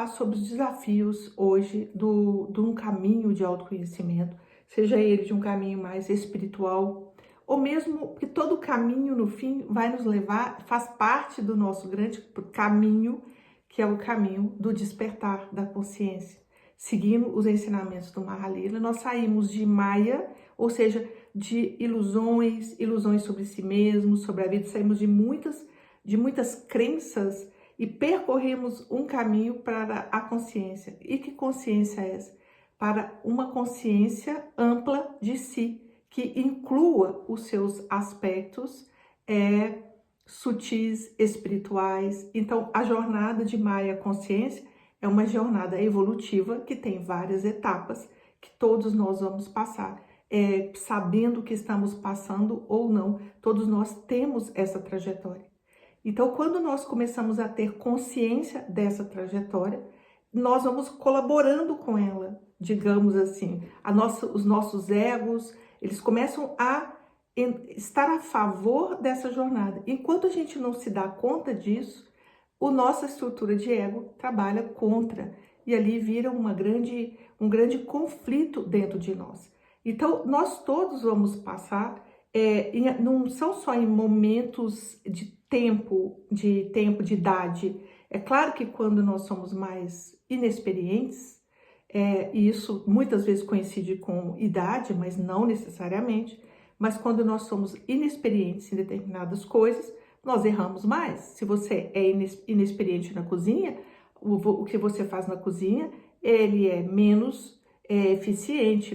falar sobre os desafios hoje de um caminho de autoconhecimento, seja ele de um caminho mais espiritual, ou mesmo que todo caminho, no fim, vai nos levar, faz parte do nosso grande caminho, que é o caminho do despertar da consciência. Seguindo os ensinamentos do Mahalila, nós saímos de Maya, ou seja, de ilusões sobre si mesmos, sobre a vida, saímos de muitas crenças e percorremos um caminho para a consciência. E que consciência é essa? Para uma consciência ampla de si, que inclua os seus aspectos sutis, espirituais. Então, a jornada de Maya Consciência é uma jornada evolutiva que tem várias etapas que todos nós vamos passar. Sabendo que estamos passando ou não, todos nós temos essa trajetória. Então, quando nós começamos a ter consciência dessa trajetória, nós vamos colaborando com ela, digamos assim. Os nossos egos, eles começam a estar a favor dessa jornada. Enquanto a gente não se dá conta disso, a nossa estrutura de ego trabalha contra, e ali vira um grande conflito dentro de nós. Então, nós todos vamos passar, não são só em momentos de tempo, de idade. É claro que quando nós somos mais inexperientes, e isso muitas vezes coincide com idade, mas não necessariamente, mas quando nós somos inexperientes em determinadas coisas, nós erramos mais. Se você é inexperiente na cozinha, o que você faz na cozinha, ele é menos eficiente,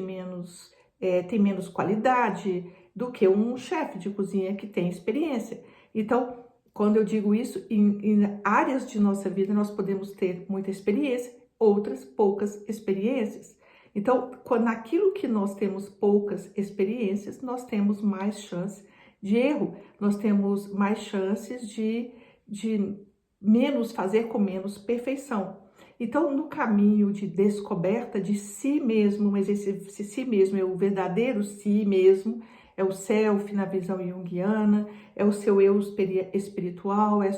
tem menos qualidade do que um chefe de cozinha que tem experiência. Então, quando eu digo isso, em áreas de nossa vida nós podemos ter muita experiência, outras poucas experiências. Então, naquilo que nós temos poucas experiências, nós temos mais chance de erro, nós temos mais chances de menos fazer com menos perfeição. Então, no caminho de descoberta de si mesmo, mas esse si mesmo é o verdadeiro si mesmo, é o self na visão junguiana, é o seu eu espiritual, é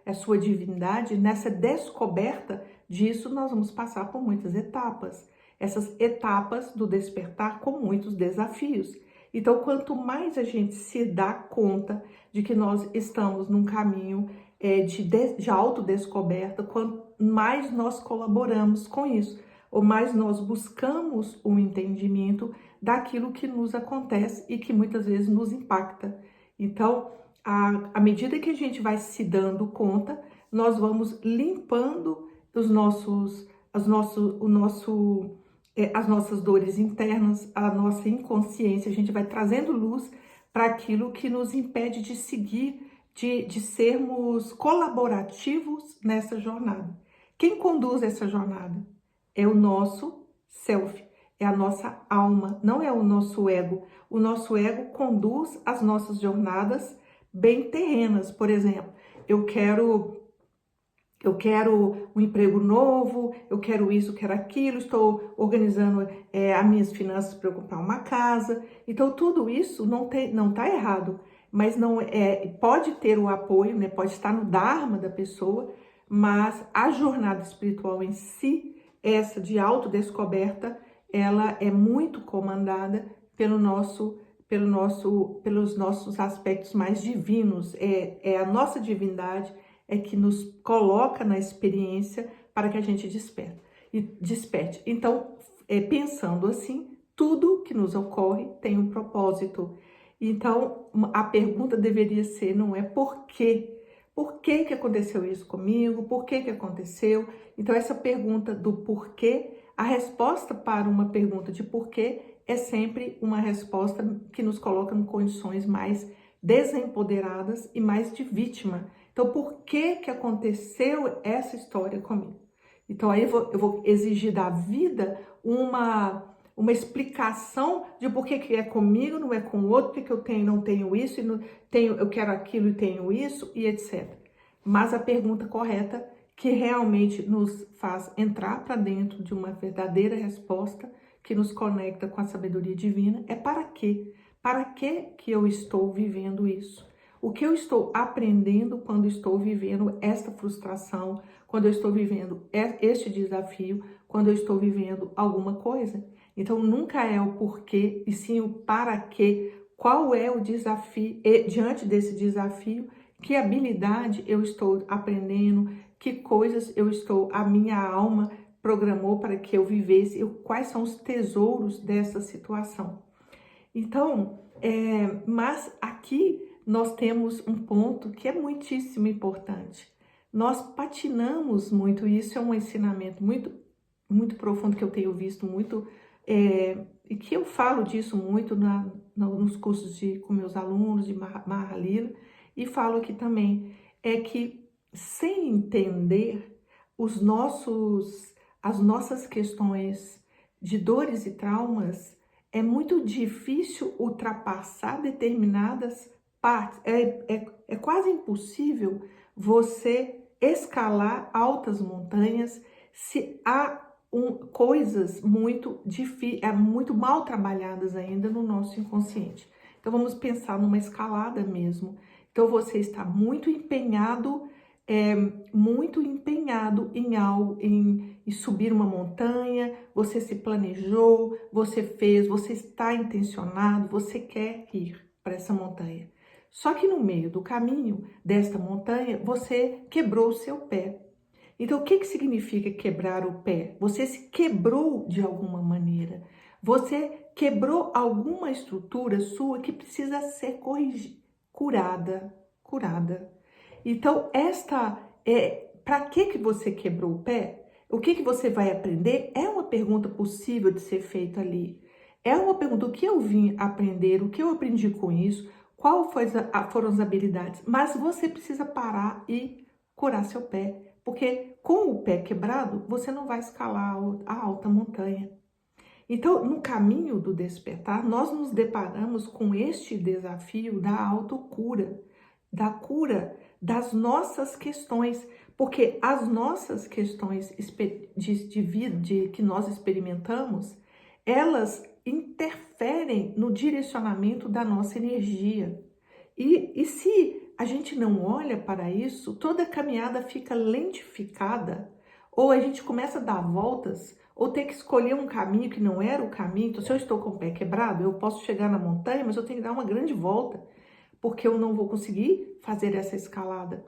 a sua divindade. Nessa descoberta disso, nós vamos passar por muitas etapas. Essas etapas do despertar com muitos desafios. Então, quanto mais a gente se dá conta de que nós estamos num caminho de autodescoberta, quanto mais nós colaboramos com isso, ou mais nós buscamos um entendimento daquilo que nos acontece e que muitas vezes nos impacta. Então, à medida que a gente vai se dando conta, nós vamos limpando as nossas dores internas, a nossa inconsciência, a gente vai trazendo luz para aquilo que nos impede de seguir, de sermos colaborativos nessa jornada. Quem conduz essa jornada? É o nosso self, é a nossa alma, não é o nosso ego. O nosso ego conduz as nossas jornadas bem terrenas. Por exemplo, eu quero um emprego novo, eu quero isso, eu quero aquilo, estou organizando as minhas finanças para eu comprar uma casa. Então, tudo isso não está errado, mas pode ter o apoio, né, pode estar no Dharma da pessoa, mas a jornada espiritual em si, essa de autodescoberta, ela é muito comandada pelos nossos aspectos mais divinos, a nossa divindade é que nos coloca na experiência para que a gente desperte. Então, pensando assim, tudo que nos ocorre tem um propósito. Então, a pergunta deveria ser, não é por quê? Por que que aconteceu isso comigo? Por que que aconteceu? Então, essa pergunta do porquê, a resposta para uma pergunta de porquê é sempre uma resposta que nos coloca em condições mais desempoderadas e mais de vítima. Então, por que que aconteceu essa história comigo? Então, aí eu vou exigir da vida uma explicação de por que que é comigo, não é com o outro, porque eu não tenho isso, eu quero aquilo e tenho isso, e etc. Mas a pergunta correta, que realmente nos faz entrar para dentro de uma verdadeira resposta, que nos conecta com a sabedoria divina, é para quê? Para que eu estou vivendo isso? O que eu estou aprendendo quando estou vivendo esta frustração, quando eu estou vivendo este desafio, quando eu estou vivendo alguma coisa. Então, nunca é o porquê, e sim o para quê. Qual é o desafio, e diante desse desafio, que habilidade eu estou aprendendo, que coisas a minha alma programou para que eu vivesse, quais são os tesouros dessa situação. Então, mas aqui nós temos um ponto que é muitíssimo importante. Nós patinamos muito, e isso é um ensinamento muito profundo que eu tenho visto muito, e que eu falo disso muito nos cursos com meus alunos de Mahalila, e falo aqui também, é que sem entender as nossas questões de dores e traumas, é muito difícil ultrapassar determinadas partes. É quase impossível você escalar altas montanhas se há coisas muito mal trabalhadas ainda no nosso inconsciente. Então vamos pensar numa escalada mesmo. Então você está muito empenhado em algo, em subir uma montanha, você se planejou, você está intencionado, você quer ir para essa montanha. Só que no meio do caminho desta montanha, você quebrou o seu pé. Então, o que significa quebrar o pé? Você se quebrou de alguma maneira. Você quebrou alguma estrutura sua que precisa ser curada. Então, para que você quebrou o pé? O que você vai aprender? É uma pergunta possível de ser feita ali. É uma pergunta, o que eu vim aprender? O que eu aprendi com isso? Foram as habilidades? Mas você precisa parar e curar seu pé. Porque com o pé quebrado, você não vai escalar a alta montanha. Então, no caminho do despertar, nós nos deparamos com este desafio da autocura, da cura das nossas questões, porque as nossas questões de vida que nós experimentamos, elas interferem no direcionamento da nossa energia. E se a gente não olha para isso, toda a caminhada fica lentificada, ou a gente começa a dar voltas, ou ter que escolher um caminho que não era o caminho. Então, se eu estou com o pé quebrado, eu posso chegar na montanha, mas eu tenho que dar uma grande volta, porque eu não vou conseguir fazer essa escalada.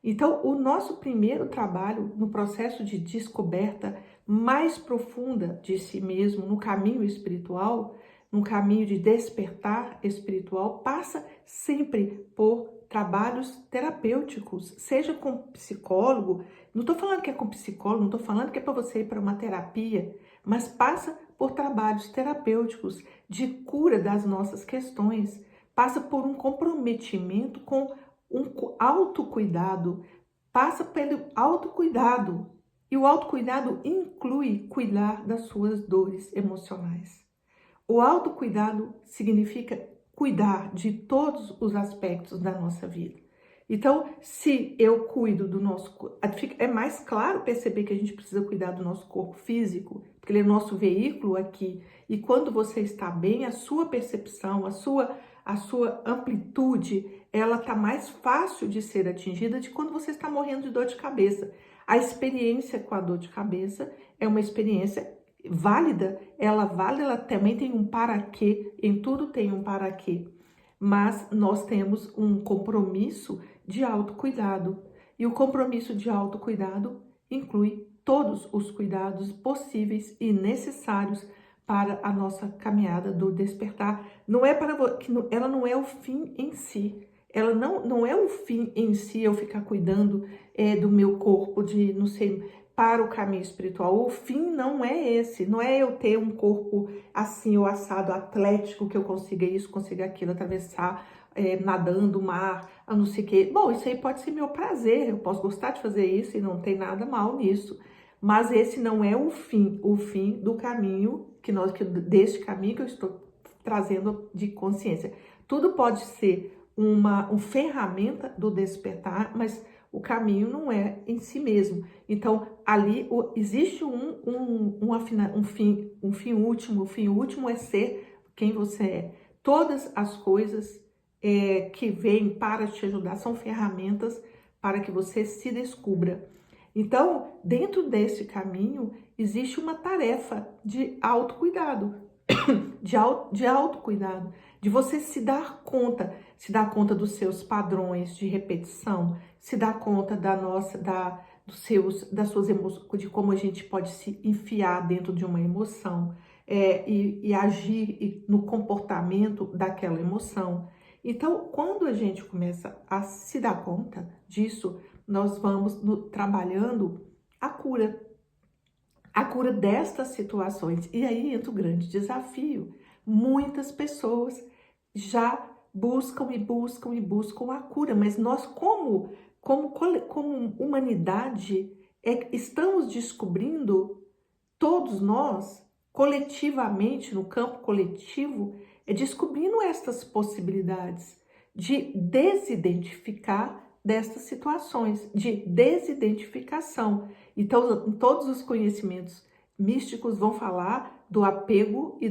Então, o nosso primeiro trabalho no processo de descoberta mais profunda de si mesmo, no caminho espiritual, no caminho de despertar espiritual, passa sempre por trabalhos terapêuticos, seja com psicólogo. Não estou falando que é com psicólogo, não estou falando que é para você ir para uma terapia, mas passa por trabalhos terapêuticos de cura das nossas questões, passa por um comprometimento com um autocuidado, passa pelo autocuidado. E o autocuidado inclui cuidar das suas dores emocionais. O autocuidado significa cuidar de todos os aspectos da nossa vida. Então, se eu cuido do nosso corpo, é mais claro perceber que a gente precisa cuidar do nosso corpo físico, porque ele é o nosso veículo aqui. E quando você está bem, a sua percepção, a sua amplitude, ela está mais fácil de ser atingida de quando você está morrendo de dor de cabeça. A experiência com a dor de cabeça é uma experiência válida, ela também tem um para quê, em tudo tem um para quê. Mas nós temos um compromisso de autocuidado. E o compromisso de autocuidado inclui todos os cuidados possíveis e necessários para a nossa caminhada do despertar. Ela não é o fim em si. Ela não é o fim em si eu ficar cuidando do meu corpo, de não sei, para o caminho espiritual. O fim não é esse, não é eu ter um corpo assim, ou assado, atlético, que eu consiga isso, consiga aquilo, atravessar, nadando o mar, a não sei o quê. Bom, isso aí pode ser meu prazer, eu posso gostar de fazer isso e não tem nada mal nisso. Mas esse não é o fim do caminho, deste caminho que eu estou trazendo de consciência. Tudo pode ser uma ferramenta do despertar, mas o caminho não é em si mesmo. Então, ali existe um fim último. O fim último é ser quem você é. Todas as coisas que vêm para te ajudar, são ferramentas para que você se descubra. Então, dentro desse caminho, existe uma tarefa de autocuidado, de autocuidado, de você se dar conta dos seus padrões de repetição, se dar conta das suas emoções, de como a gente pode se enfiar dentro de uma emoção e agir no comportamento daquela emoção. Então, quando a gente começa a se dar conta disso, nós vamos trabalhando a cura destas situações. E aí entra o grande desafio. Muitas pessoas já buscam a cura, mas nós, como humanidade, estamos descobrindo, todos nós, coletivamente, no campo coletivo, descobrindo estas possibilidades de desidentificar destas situações, de desidentificação. Então, todos os conhecimentos místicos vão falar do apego e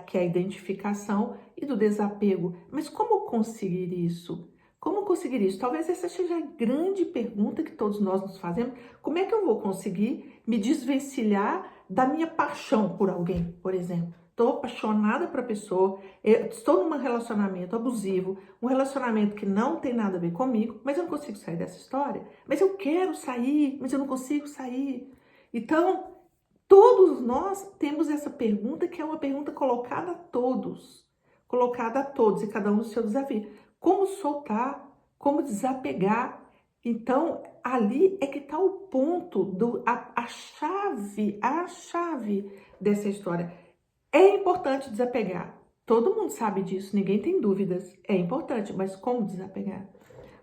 que é a identificação e do desapego. Mas como conseguir isso? Como conseguir isso? Talvez essa seja a grande pergunta que todos nós nos fazemos. Como é que eu vou conseguir me desvencilhar da minha paixão por alguém, por exemplo? Estou apaixonada por a pessoa, estou num relacionamento abusivo, um relacionamento que não tem nada a ver comigo, mas eu não consigo sair dessa história. Mas eu quero sair, mas eu não consigo sair. Então, todos nós temos essa pergunta, que é uma pergunta colocada a todos e cada um no seu desafio. Como soltar, como desapegar. Então, ali é que está o ponto, a chave dessa história. É importante desapegar. Todo mundo sabe disso, ninguém tem dúvidas. É importante, mas como desapegar?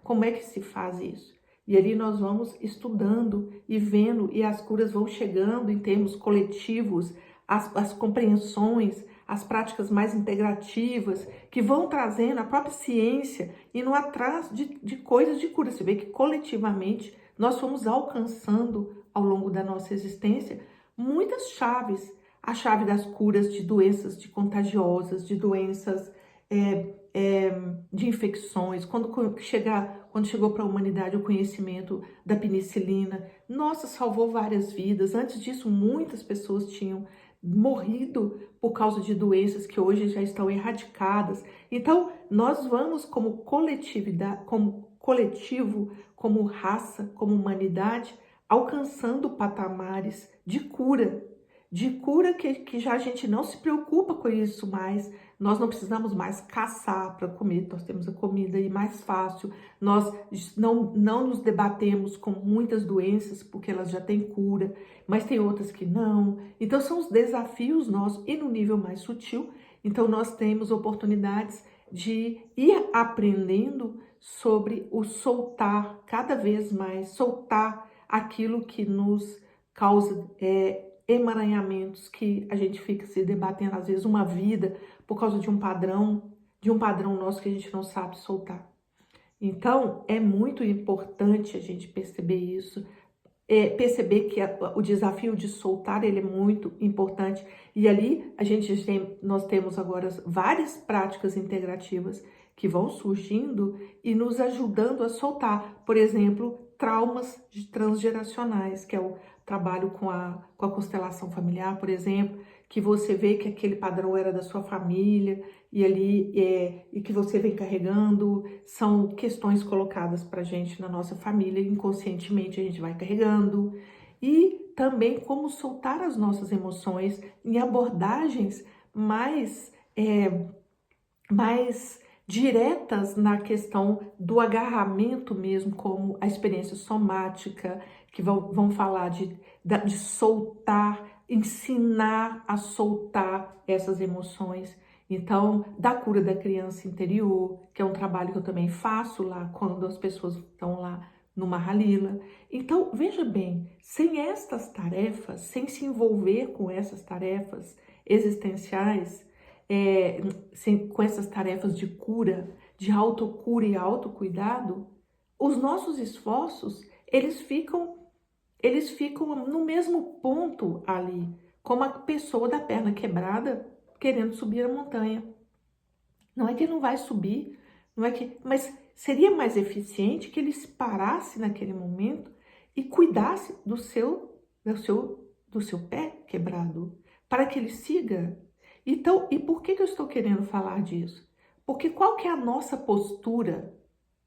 Como é que se faz isso? E ali nós vamos estudando e vendo, e as curas vão chegando em termos coletivos, as compreensões, as práticas mais integrativas, que vão trazendo a própria ciência, indo atrás de coisas de cura. Você vê que coletivamente nós fomos alcançando, ao longo da nossa existência, muitas chaves. A chave das curas de doenças contagiosas, de doenças de infecções. Quando chegou para a humanidade o conhecimento da penicilina, nossa, salvou várias vidas. Antes disso, muitas pessoas tinham morrido por causa de doenças que hoje já estão erradicadas. Então, nós vamos como coletividade, como coletivo, como raça, como humanidade, alcançando patamares de cura que já a gente não se preocupa com isso mais. Nós não precisamos mais caçar para comer, nós temos a comida aí mais fácil, nós não nos debatemos com muitas doenças porque elas já têm cura, mas tem outras que não. Então são os desafios nossos, e no nível mais sutil, então nós temos oportunidades de ir aprendendo sobre o soltar cada vez mais, soltar aquilo que nos causa emaranhamentos, que a gente fica se debatendo às vezes uma vida por causa de um padrão nosso que a gente não sabe soltar. Então, é muito importante a gente perceber isso, perceber que o desafio de soltar, ele é muito importante. E ali nós temos agora várias práticas integrativas que vão surgindo e nos ajudando a soltar. Por exemplo, traumas transgeracionais, que é o trabalho com a constelação familiar, por exemplo, que você vê que aquele padrão era da sua família e ali e que você vem carregando, são questões colocadas pra gente na nossa família, inconscientemente a gente vai carregando. E também como soltar as nossas emoções em abordagens mais diretas na questão do agarramento mesmo, como a experiência somática, que vão falar de soltar, ensinar a soltar essas emoções. Então, da cura da criança interior, que é um trabalho que eu também faço lá, quando as pessoas estão lá no Mahalila. Então, veja bem, sem estas tarefas, sem se envolver com essas tarefas existenciais, com essas tarefas de cura, de autocura e autocuidado, os nossos esforços, eles ficam no mesmo ponto ali, como a pessoa da perna quebrada querendo subir a montanha. Não é que não vai subir, Não é que, mas seria mais eficiente que ele se parasse naquele momento e cuidasse do seu pé quebrado, para que ele siga. Então, e por que eu estou querendo falar disso? Porque qual que é a nossa postura?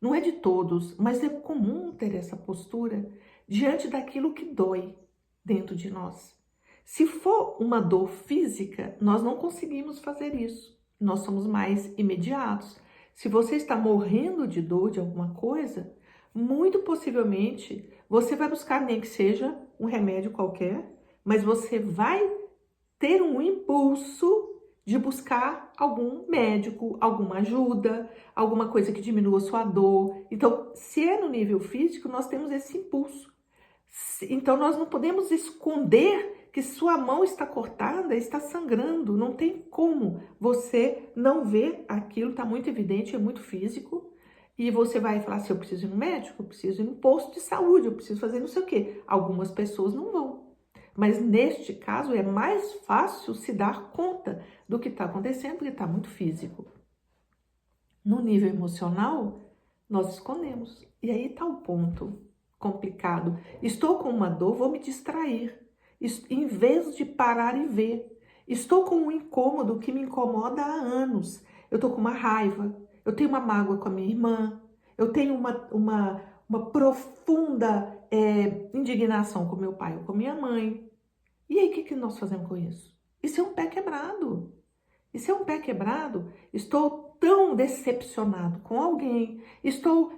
Não é de todos, mas é comum ter essa postura diante daquilo que dói dentro de nós. Se for uma dor física, nós não conseguimos fazer isso. Nós somos mais imediatos. Se você está morrendo de dor de alguma coisa, muito possivelmente você vai buscar, nem que seja um remédio qualquer, mas você vai ter um impulso de buscar algum médico, alguma ajuda, alguma coisa que diminua sua dor. Então, se é no nível físico, nós temos esse impulso. Então, nós não podemos esconder que sua mão está cortada, está sangrando. Não tem como você não ver aquilo, está muito evidente, é muito físico. E você vai falar assim, eu preciso ir no médico, eu preciso ir no posto de saúde, eu preciso fazer não sei o quê. Algumas pessoas não vão. Mas neste caso é mais fácil se dar conta do que está acontecendo, porque está muito físico. No nível emocional, nós escondemos. E aí está o ponto complicado. Estou com uma dor, vou me distrair. Em vez de parar e ver. Estou com um incômodo que me incomoda há anos. Eu estou com uma raiva, eu tenho uma mágoa com a minha irmã, eu tenho uma profunda indignação com meu pai ou com minha mãe. E aí, o que nós fazemos com isso? Isso é um pé quebrado. Isso é um pé quebrado. Estou tão decepcionado com alguém. Estou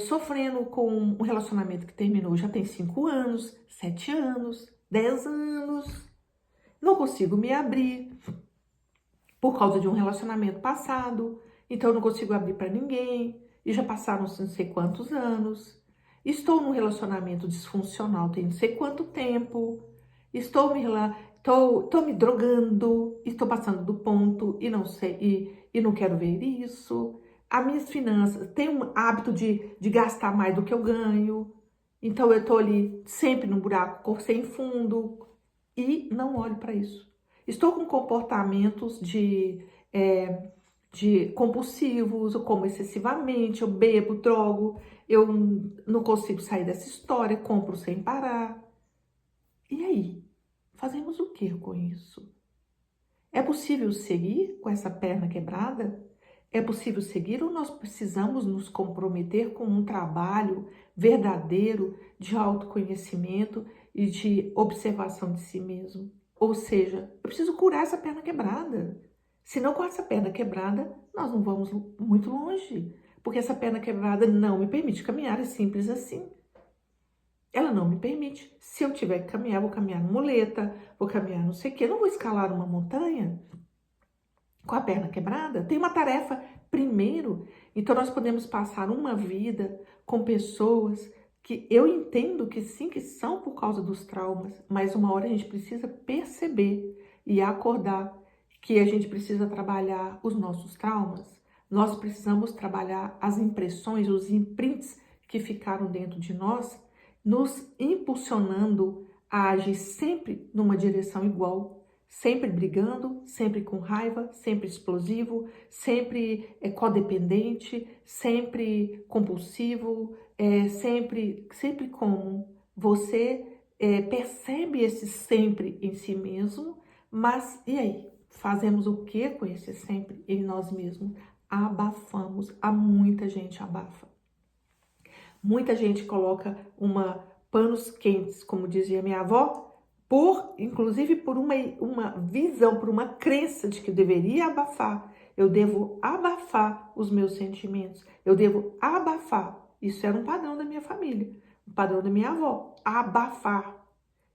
sofrendo com um relacionamento que terminou já tem 5 anos, 7 anos, 10 anos. Não consigo me abrir por causa de um relacionamento passado. Então, eu não consigo abrir para ninguém. E já passaram não sei quantos anos. Estou num relacionamento disfuncional tem não sei quanto tempo. Estou me drogando, estou passando do ponto e não sei, e não quero ver isso. As minhas finanças, tenho um hábito de gastar mais do que eu ganho. Então eu estou ali sempre no buraco sem fundo e não olho para isso. Estou com comportamentos de compulsivos, eu como excessivamente, eu bebo, drogo, eu não consigo sair dessa história, compro sem parar. E aí? Fazemos o que com isso? É possível seguir com essa perna quebrada? É possível seguir ou nós precisamos nos comprometer com um trabalho verdadeiro de autoconhecimento e de observação de si mesmo? Ou seja, eu preciso curar essa perna quebrada. Senão, com essa perna quebrada, nós não vamos muito longe. Porque essa perna quebrada não me permite caminhar, é simples assim. Ela não me permite. Se eu tiver que caminhar, vou caminhar na muleta, vou caminhar não sei o quê. Eu não vou escalar uma montanha com a perna quebrada. Tem uma tarefa primeiro. Então, nós podemos passar uma vida com pessoas que eu entendo que sim, que são por causa dos traumas, mas uma hora a gente precisa perceber e acordar que a gente precisa trabalhar os nossos traumas. Nós precisamos trabalhar as impressões, os imprints que ficaram dentro de nós, nos impulsionando a agir sempre numa direção igual, sempre brigando, sempre com raiva, sempre explosivo, sempre codependente, sempre compulsivo, sempre como você percebe esse sempre em si mesmo, mas e aí? Fazemos o que com esse sempre em nós mesmos? Abafamos, muita gente abafa. Muita gente coloca panos quentes, como dizia minha avó, inclusive por uma visão, por uma crença de que eu deveria abafar. Eu devo abafar os meus sentimentos. Eu devo abafar. Isso era um padrão da minha família, um padrão da minha avó. Abafar.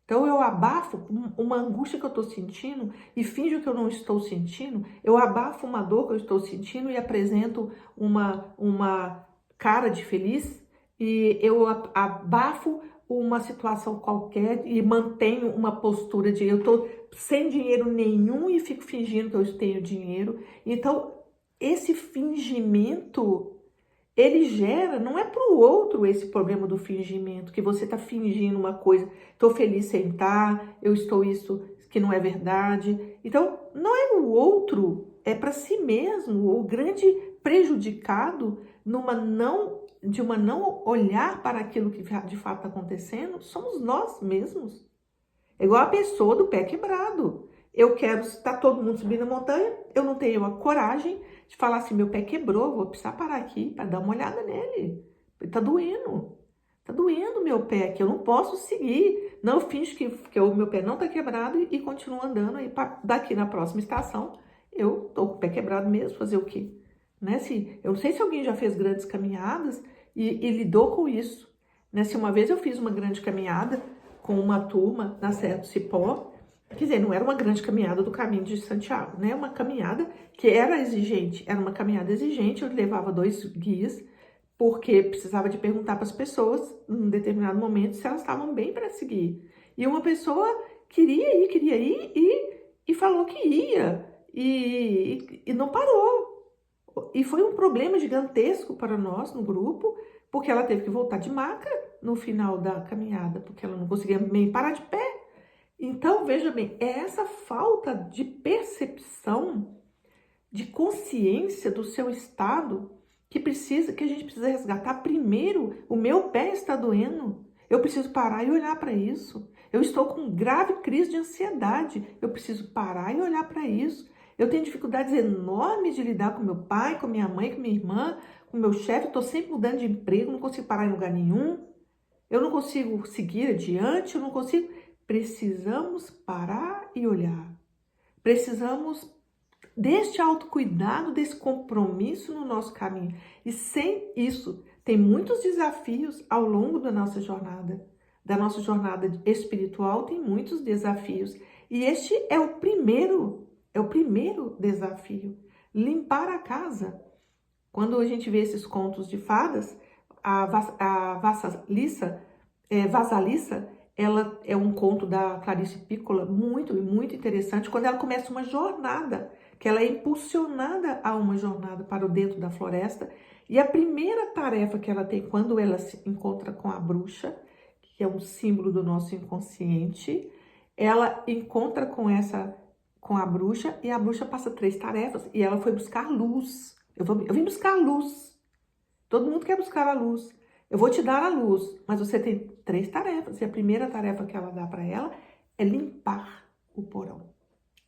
Então eu abafo uma angústia que eu estou sentindo e finjo que eu não estou sentindo. Eu abafo uma dor que eu estou sentindo e apresento uma cara de feliz. E eu abafo uma situação qualquer e mantenho uma postura de eu estou sem dinheiro nenhum e fico fingindo que eu tenho dinheiro. Então, esse fingimento, ele gera, não é para o outro esse problema do fingimento, que você está fingindo uma coisa, estou feliz sem estar, eu estou isso que não é verdade. Então, não é o outro, é para si mesmo. O grande prejudicado de uma não olhar para aquilo que de fato está acontecendo, somos nós mesmos. É igual a pessoa do pé quebrado. Eu quero estar todo mundo subindo a montanha, eu não tenho a coragem de falar assim, meu pé quebrou, vou precisar parar aqui para dar uma olhada nele. Tá doendo. Tá doendo meu pé aqui, eu não posso seguir. Não, eu finjo que o meu pé não tá quebrado e continuo andando. E daqui na próxima estação, eu tô com o pé quebrado mesmo, fazer o quê? Né? Eu não sei se alguém já fez grandes caminhadas e lidou com isso. Né? Se uma vez eu fiz uma grande caminhada com uma turma na Serra do Cipó, quer dizer, não era uma grande caminhada do Caminho de Santiago, né? Uma caminhada que era exigente, era uma caminhada exigente, eu levava 2 guias, porque precisava de perguntar para as pessoas, em determinado momento, se elas estavam bem para seguir. E uma pessoa queria ir e falou que ia, e não parou. E foi um problema gigantesco para nós no grupo, porque ela teve que voltar de maca no final da caminhada, porque ela não conseguia nem parar de pé. Então, veja bem, é essa falta de percepção, de consciência do seu estado que a gente precisa resgatar. Primeiro, o meu pé está doendo. Eu preciso parar e olhar para isso. Eu estou com grave crise de ansiedade. Eu preciso parar e olhar para isso. Eu tenho dificuldades enormes de lidar com meu pai, com minha mãe, com minha irmã, com meu chefe. Estou sempre mudando de emprego, não consigo parar em lugar nenhum. Eu não consigo seguir adiante, eu não consigo. Precisamos parar e olhar. Precisamos deste autocuidado, desse compromisso no nosso caminho. E sem isso, tem muitos desafios ao longo da nossa jornada. Da nossa jornada espiritual tem muitos desafios. E este é o primeiro desafio. Limpar a casa. Quando a gente vê esses contos de fadas, a Vasalissa, ela é um conto da Clarice Piccola muito interessante, quando ela começa uma jornada, que ela é impulsionada a uma jornada para o dentro da floresta, e a primeira tarefa que ela tem quando ela se encontra com a bruxa, que é um símbolo do nosso inconsciente, ela encontra com a bruxa, e a bruxa passa 3 tarefas, e ela foi buscar luz. Eu vim buscar luz. Todo mundo quer buscar a luz. Eu vou te dar a luz, mas você tem 3 tarefas. E a primeira tarefa que ela dá para ela é limpar o porão.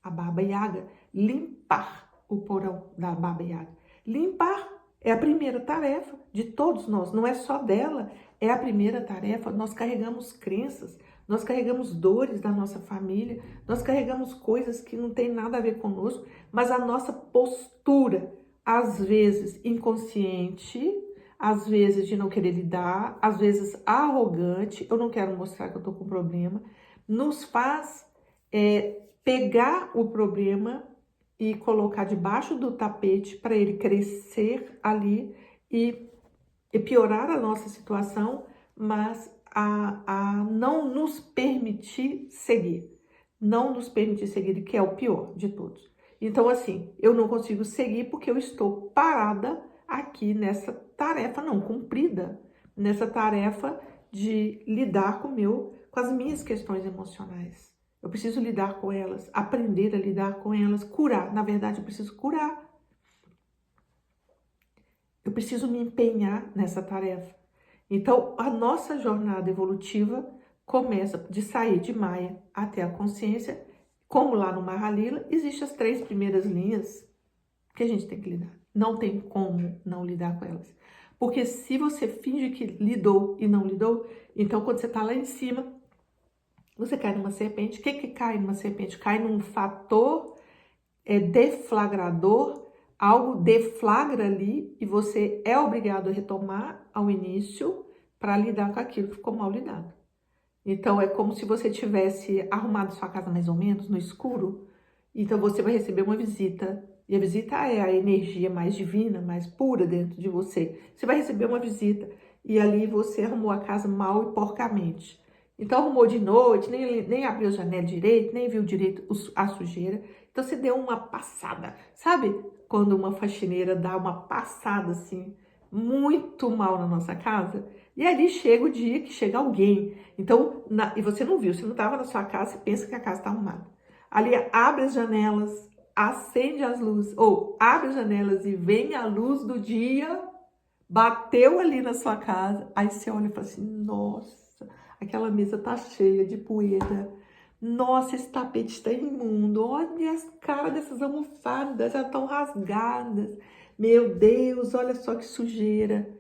A Baba Yaga, limpar o porão da Baba Yaga. Limpar é a primeira tarefa de todos nós, não é só dela, é a primeira tarefa. Nós carregamos crenças, nós carregamos dores da nossa família, nós carregamos coisas que não tem nada a ver conosco, mas a nossa postura, às vezes inconsciente, às vezes de não querer lidar, às vezes arrogante, eu não quero mostrar que eu tô com problema, nos faz pegar o problema e colocar debaixo do tapete para ele crescer ali e piorar a nossa situação, mas a não nos permitir seguir. Não nos permitir seguir, que é o pior de todos. Então, assim, eu não consigo seguir porque eu estou parada aqui nessa tarefa não cumprida, nessa tarefa de lidar com as minhas questões emocionais. Eu preciso lidar com elas, aprender a lidar com elas, curar. Na verdade, eu preciso curar. Eu preciso me empenhar nessa tarefa. Então, a nossa jornada evolutiva começa de sair de Maya até a consciência. Como lá no Mahalila, existem as 3 primeiras linhas que a gente tem que lidar. Não tem como não lidar com elas. Porque se você finge que lidou e não lidou, então quando você está lá em cima, você cai numa serpente. O que cai numa serpente? Cai num fator deflagrador, algo deflagra ali e você é obrigado a retomar ao início para lidar com aquilo que ficou mal lidado. Então é como se você tivesse arrumado sua casa mais ou menos no escuro, então você vai receber uma visita, e a visita é a energia mais divina, mais pura dentro de você. Você vai receber uma visita e ali você arrumou a casa mal e porcamente. Então arrumou de noite, nem abriu a janela direito, nem viu direito a sujeira. Então você deu uma passada. Sabe quando uma faxineira dá uma passada assim, muito mal na nossa casa? E ali chega o dia que chega alguém. Então, e você não viu, você não estava na sua casa, você pensa que a casa está arrumada. Ali abre as janelas, acende as luzes, ou abre as janelas e vem a luz do dia, bateu ali na sua casa, aí você olha e fala assim, nossa, aquela mesa tá cheia de poeira, nossa, esse tapete está imundo, olha as caras dessas almofadas, já estão rasgadas, meu Deus, olha só que sujeira,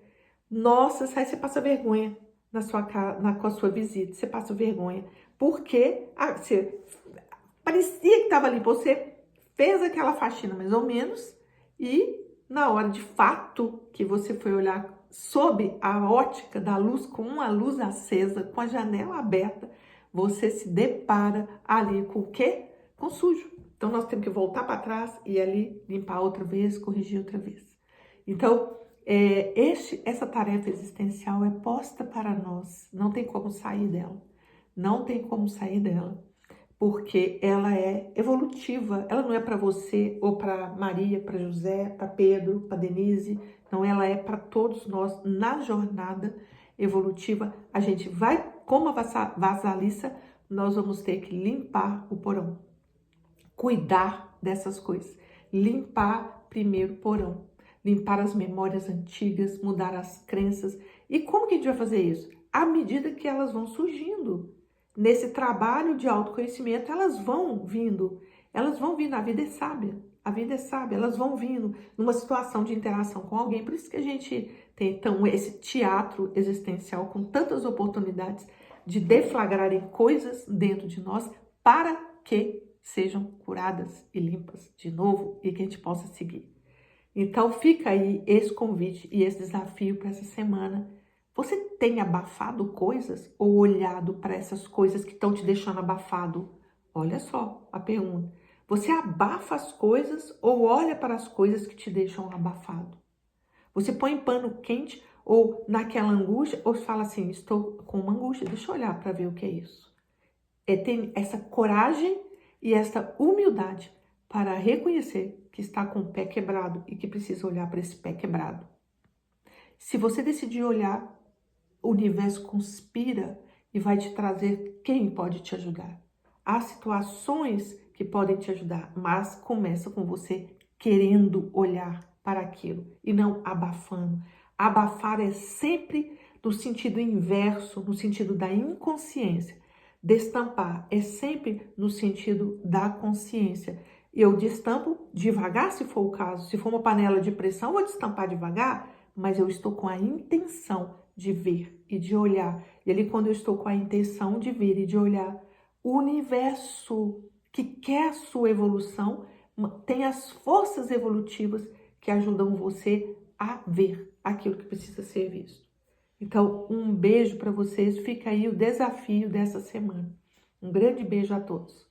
nossa, aí você passa vergonha na sua casa, com a sua visita, você passa vergonha, porque você parecia que estava ali, você fez aquela faxina mais ou menos, e na hora de fato que você foi olhar sob a ótica da luz, com uma luz acesa, com a janela aberta, você se depara ali com o quê? Com sujo. Então nós temos que voltar para trás e ali limpar outra vez, corrigir outra vez. Então, essa tarefa existencial é posta para nós, não tem como sair dela. Não tem como sair dela, porque ela é evolutiva, ela não é para você ou para Maria, para José, para Pedro, para Denise, não, ela é para todos nós na jornada evolutiva. A gente vai, como a vasalissa, nós vamos ter que limpar o porão, cuidar dessas coisas, limpar primeiro o porão, limpar as memórias antigas, mudar as crenças. E como que a gente vai fazer isso? À medida que elas vão surgindo. Nesse trabalho de autoconhecimento, elas vão vindo, a vida é sábia, elas vão vindo numa situação de interação com alguém, por isso que a gente tem então esse teatro existencial com tantas oportunidades de deflagrarem coisas dentro de nós para que sejam curadas e limpas de novo e que a gente possa seguir. Então fica aí esse convite e esse desafio para essa semana. Você tem abafado coisas ou olhado para essas coisas que estão te deixando abafado? Olha só a pergunta. Você abafa as coisas ou olha para as coisas que te deixam abafado? Você põe pano quente ou naquela angústia ou fala assim, estou com uma angústia, deixa eu olhar para ver o que é isso. Tem essa coragem e essa humildade para reconhecer que está com o pé quebrado e que precisa olhar para esse pé quebrado. Se você decidir olhar, o universo conspira e vai te trazer quem pode te ajudar. Há situações que podem te ajudar, mas começa com você querendo olhar para aquilo e não abafando. Abafar é sempre no sentido inverso, no sentido da inconsciência. Destampar é sempre no sentido da consciência. Eu destampo devagar, se for o caso. Se for uma panela de pressão, eu vou destampar devagar, mas eu estou com a intenção de ver e de olhar. E ali, quando eu estou com a intenção de ver e de olhar, o universo que quer a sua evolução tem as forças evolutivas que ajudam você a ver aquilo que precisa ser visto. Então, um beijo para vocês. Fica aí o desafio dessa semana. Um grande beijo a todos.